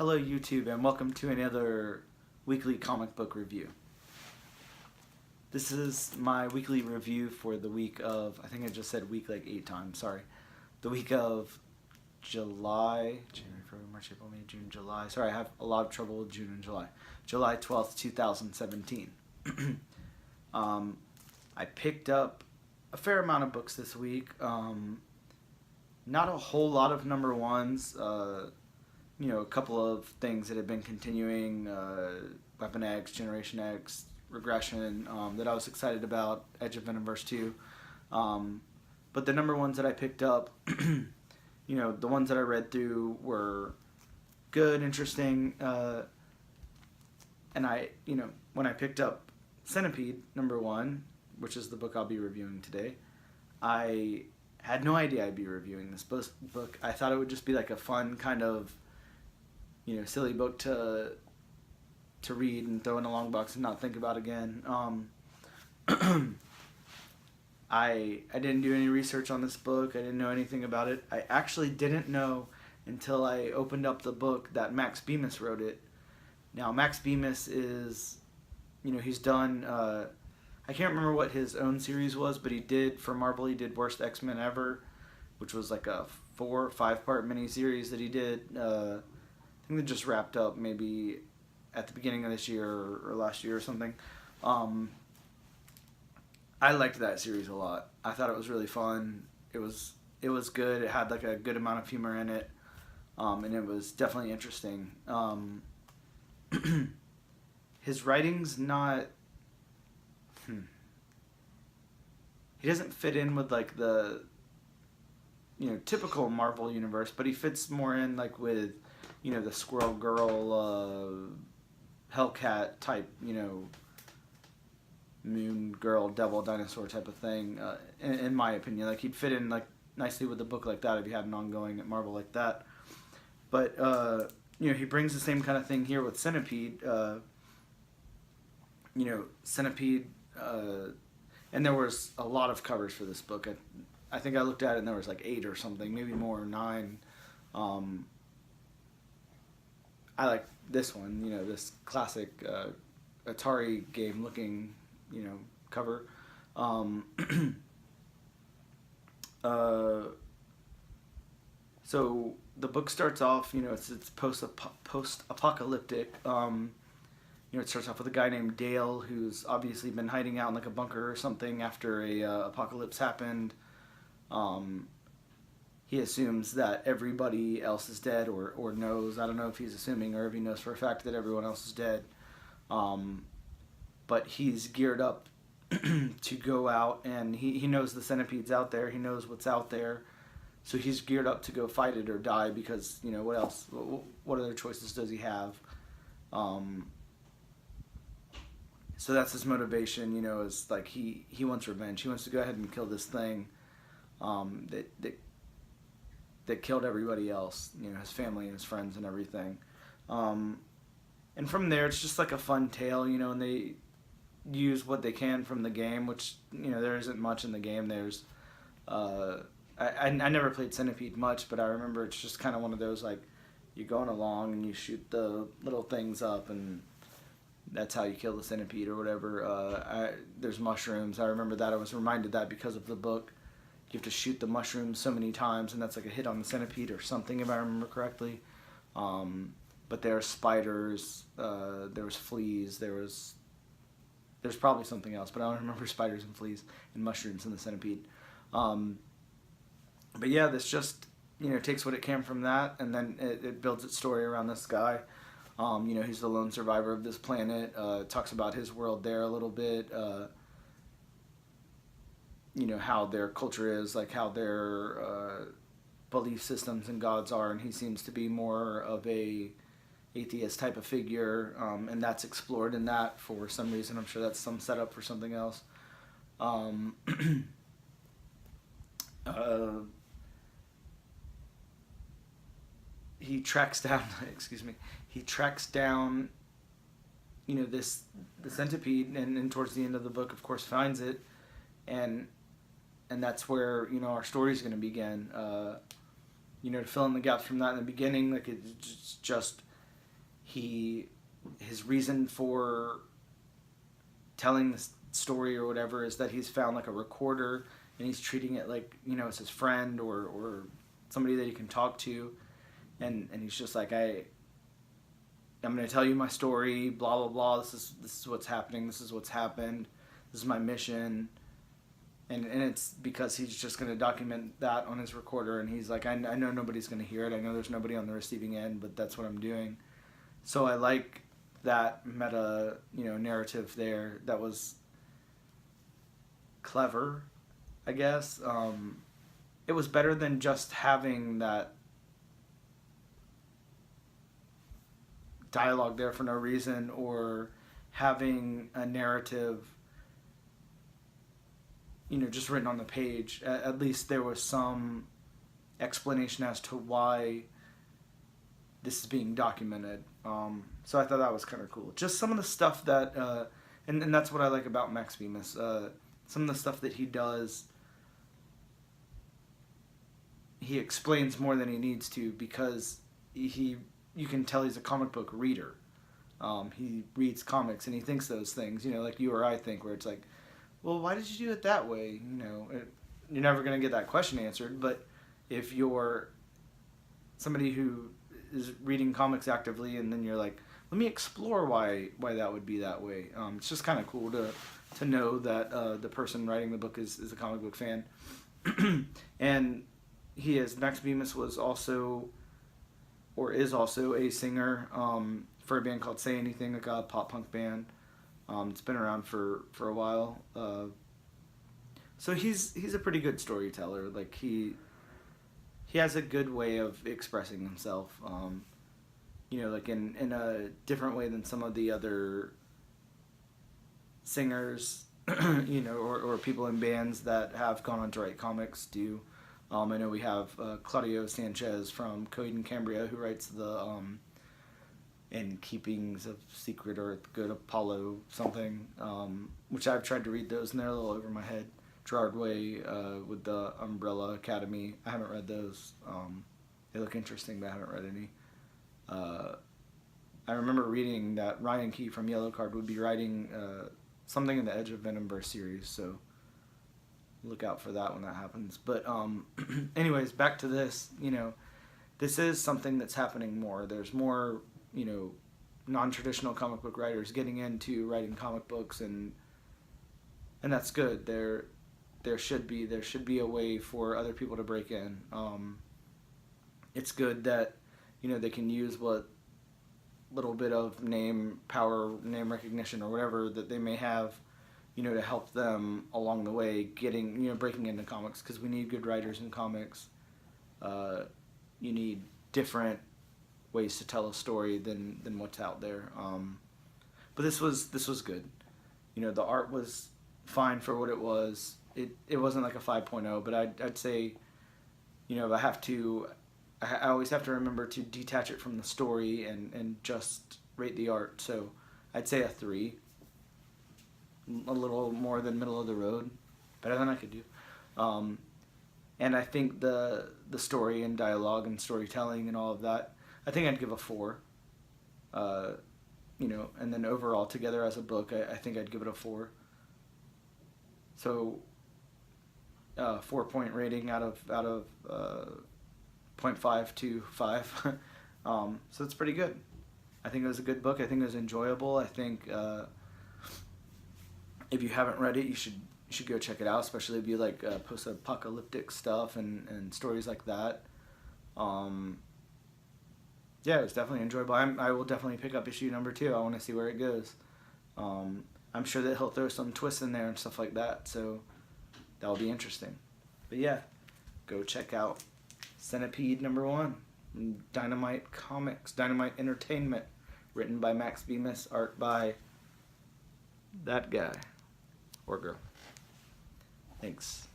Hello YouTube and welcome to another weekly comic book review. This is my weekly review for the week of, I think I just said week like 8 times, sorry. The week of July, January, February, March, April, May, June, July. Sorry, I have a lot of trouble with June and July. July 12th, 2017. I picked up a fair amount of books this week. Not a whole lot of number ones. A couple of things that have been continuing, Weapon X, Generation X, Regression, that I was excited about, Edge of Venomverse 2. But the number ones that I picked up, the ones that I read through were good, interesting, and when I picked up Centipede, number 1, which is the book I'll be reviewing today, I had no idea I'd be reviewing this book. I thought it would just be like a fun kind of silly book to read and throw in a long box and not think about again. I didn't do any research on this book. I didn't know anything about it. I actually didn't know until I opened up the book that Max Bemis wrote it. Now, Max Bemis is, he's done, I can't remember what his own series was, but for Marvel, he did Worst X-Men Ever, which was like a 4 or 5 part miniseries that he did. I think they just wrapped up maybe at the beginning of this year or last year or something. I liked that series a lot. I thought it was really fun. It was good. It had like a good amount of humor in it, and it was definitely interesting. His writing's not. He doesn't fit in with like the typical Marvel universe, but he fits more in like with the Squirrel Girl, Hellcat type, Moon Girl, Devil, Dinosaur type of thing, in my opinion. Like, he'd fit in like nicely with a book like that if he had an ongoing at Marvel like that. But, he brings the same kind of thing here with Centipede. Centipede, and there was a lot of covers for this book. I think I looked at it and there was like 8 or something, maybe more, 9. I like this one, this classic Atari game looking, cover. So the book starts off, it's post-apocalyptic. It starts off with a guy named Dale who's obviously been hiding out in like a bunker or something after a apocalypse happened. He assumes that everybody else is dead or knows. I don't know if he's assuming or if he knows for a fact that everyone else is dead. But he's geared up to go out, and he knows the Centipede's out there. He knows what's out there. So he's geared up to go fight it or die because, what else? What other choices does he have? So that's his motivation, is like he wants revenge. He wants to go ahead and kill this thing that killed everybody else, his family and his friends and everything. And from there, it's just like a fun tale, and they use what they can from the game, which, there isn't much in the game. There's, I never played Centipede much, but I remember it's just kind of one of those, like, you're going along and you shoot the little things up, and that's how you kill the centipede or whatever. There's mushrooms. I remember that. I was reminded that because of the book. You have to shoot the mushrooms so many times, and that's like a hit on the centipede or something, if I remember correctly. But there are spiders, there was fleas, there's probably something else, but I don't remember spiders and fleas and mushrooms in the centipede. But yeah, this just, takes what it can from that, and then it builds its story around this guy. He's the lone survivor of this planet, talks about his world there a little bit, how their culture is, like how their belief systems and gods are, and he seems to be more of a atheist type of figure, and that's explored in that for some reason. I'm sure that's some setup for something else. He tracks down, the centipede, and towards the end of the book, of course, finds it, and that's where, our story's going to begin. To fill in the gaps from that in the beginning, like, it's just his reason for telling this story or whatever is that he's found like a recorder, and he's treating it like, you know, it's his friend or somebody that he can talk to, and he's just like, I'm going to tell you my story, blah blah blah. This is what's happening. This is what's happened. This is my mission. And it's because he's just going to document that on his recorder, and he's like, I know nobody's going to hear it. I know there's nobody on the receiving end, but that's what I'm doing. So I like that meta, you know, narrative there. That was clever, I guess. It was better than just having that dialogue there for no reason, or having a narrative, you know, just written on the page. At least there was some explanation as to why this is being documented. So I thought that was kind of cool. Just some of the stuff that, and that's what I like about Max Bemis. Some of the stuff that he does, he explains more than he needs to, because you can tell he's a comic book reader. He reads comics and he thinks those things, you know, like you or I think, where it's like, well, why did you do it that way? You know, you're never going to get that question answered. But if you're somebody who is reading comics actively, and then you're like, let me explore why that would be that way. It's just kind of cool to know that the person writing the book is a comic book fan. And Max Bemis was also, or is also, a singer for a band called Say Anything, like a pop punk band. It's been around for a while. So he's a pretty good storyteller. Like he has a good way of expressing himself. You know, like in a different way than some of the other singers, you know, or people in bands that have gone on to write comics do. I know we have Claudio Sanchez from Coheed and Cambria, who writes the In Keepings of Secret or Good Apollo something, which I've tried to read those, and they're a little over my head. Gerard Way with the Umbrella Academy. I haven't read those. They look interesting, but I haven't read any. I remember reading that Ryan Key from Yellowcard would be writing something in the Edge of Venomverse series, so look out for that when that happens. But anyways, back to this. You know, this is something that's happening more. There's more, you know, non-traditional comic book writers getting into writing comic books, and that's good. There should be a way for other people to break in. It's good that, you know, they can use what little bit of name recognition or whatever that they may have, you know, to help them along the way getting, you know, breaking into comics, because we need good writers in comics. You need different ways to tell a story than what's out there. But this was good. You know, the art was fine for what it was. It wasn't like a 5.0, but I'd say, you know, I always have to remember to detach it from the story and just rate the art. So I'd say a 3. A little more than middle of the road. Better than I could do. And I think the story and dialogue and storytelling and all of that, I think I'd give a 4. You know, and then overall together as a book, I think I'd give it a 4. So 4-point rating out of 0.5 to 5. So it's pretty good. I think it was a good book. I think it was enjoyable. I think if you haven't read it, you should go check it out, especially if you like post-apocalyptic stuff and stories like that. Yeah, it was definitely enjoyable. I will definitely pick up issue number 2. I want to see where it goes. I'm sure that he'll throw some twists in there and stuff like that, so that'll be interesting. But yeah, go check out Centipede number 1, Dynamite Entertainment, written by Max Bemis, art by that guy or girl. Thanks.